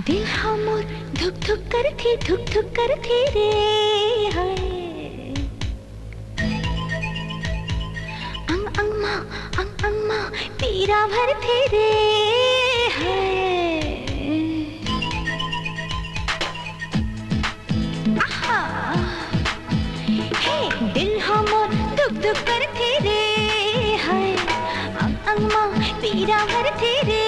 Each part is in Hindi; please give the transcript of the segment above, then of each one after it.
दिल हमर धुक धुक करथे रे हाय अंग मा पीरा भरथे रे हाय आहा हे दिल हमर धुक धुक करथे रे हाय अंग मा पीरा भरथे रे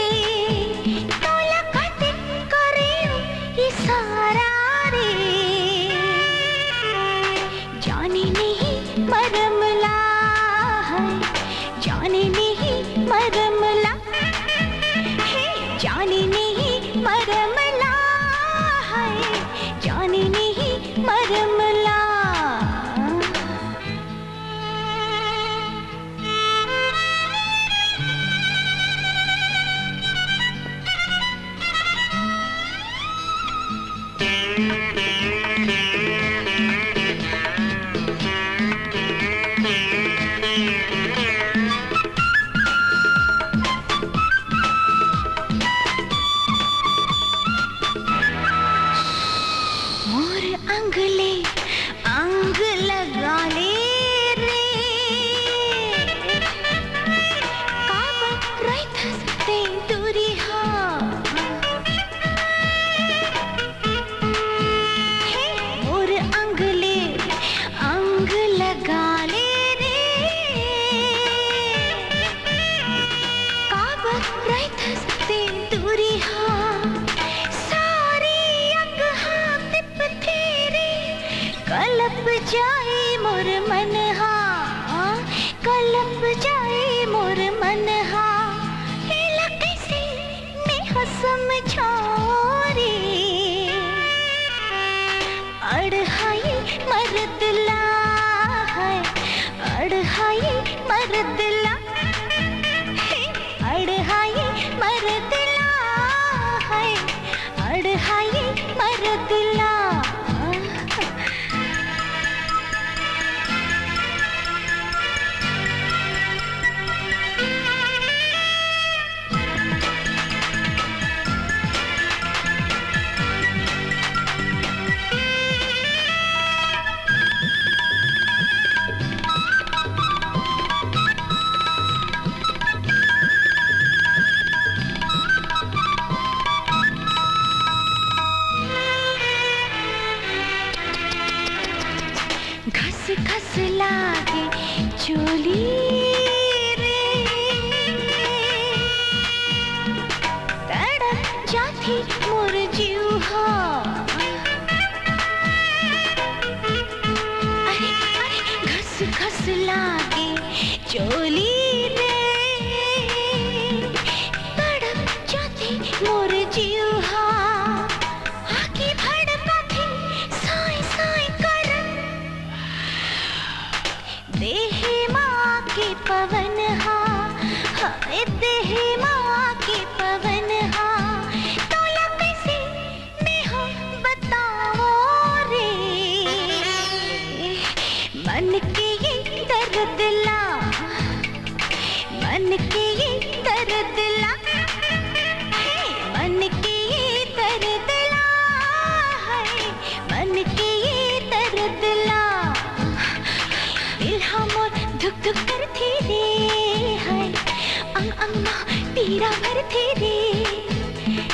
अंग लगा ले रे काब राइथस ते दूरी हा हे मोर अंग लगा ले रे काब राइथस ते दूरी हा कलप जाए मोर मन हा कलप जाए मोर मन हा हेला कैसे मैं समझारे अड़हाई मर्दला है अड़हाई मर्दला अड़हाई मर्दला है अड़हाई मर्दला घस घस लागे चोली रे तड़प जाती मोर जीवा अरे अरे घस घस लागे चोली रे तड़प जाती मोर जीवा आके भड़का थी साई साई देह माँ के पवन हा हाय देह माँ के पवन हा तोला कैसे मैं हो बताओ रे मन के ये दर्द ला मन के ये दर्द ला मन के ये दर्द ला है मन के ये दर्द ला धुक धुक करथे रे हाय अंग मा पीरा भरथे रे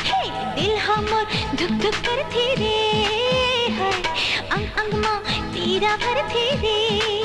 हे दिल हमर धुक धुक करथे रे हाय अंग मा पीरा भरथे रे।